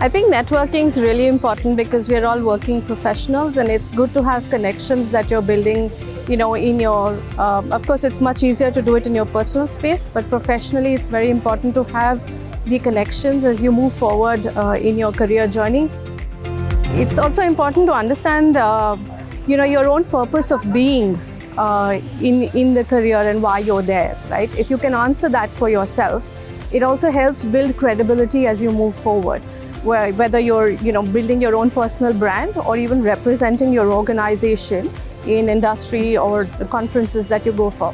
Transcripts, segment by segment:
I think networking is really important because we're all working professionals, and it's good to have connections that you're building, in your, of course, it's much easier to do it in your personal space, but professionally, it's very important to have the connections as you move forward in your career journey. It's also important to understand, your own purpose of being in the career and why you're there, right? If you can answer that for yourself, it also helps build credibility as you move forward. Whether you're building your own personal brand or even representing your organization in industry or the conferences that you go for.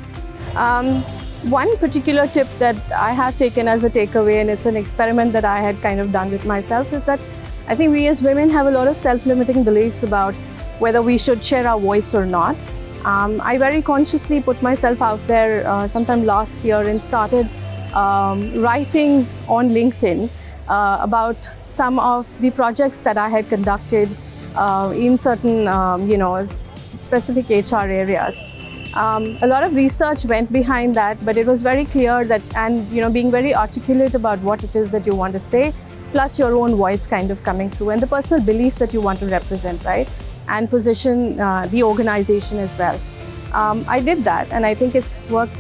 One particular tip that I have taken as a takeaway, and it's an experiment that I had kind of done with myself, is that I think we as women have a lot of self-limiting beliefs about whether we should share our voice or not. I very consciously put myself out there sometime last year and started writing on LinkedIn about some of the projects that I had conducted in certain, specific HR areas. A lot of research went behind that, but it was very clear that, and being very articulate about what it is that you want to say, plus your own voice kind of coming through, and the personal belief that you want to represent, right? And position the organization as well. I did that, and I think it's worked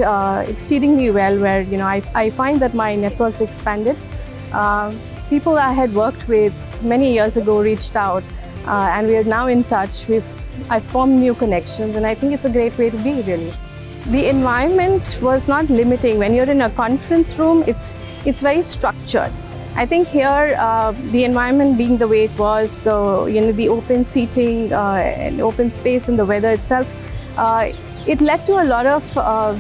exceedingly well, where I find that my networks expanded. People I had worked with many years ago reached out, and we are now in touch. I've formed new connections, and I think it's a great way to be, really. The environment was not limiting. When you're in a conference room, it's very structured. I think here, the environment being the way it was, the open seating and open space and the weather itself, it led to a lot of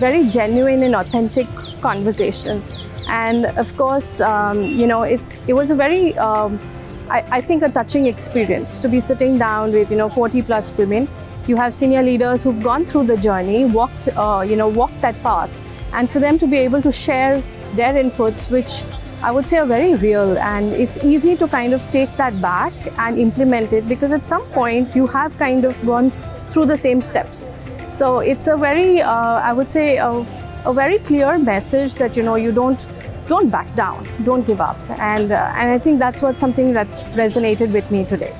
very genuine and authentic conversations. And of course, it was a very, I think, a touching experience to be sitting down with 40 plus women. You have senior leaders who've gone through the journey, walked that path, and for them to be able to share their inputs, which I would say are very real, and it's easy to kind of take that back and implement it, because at some point you have kind of gone through the same steps. So it's a very, I would say, a very clear message that you don't back down, don't give up, and I think that's something that resonated with me today.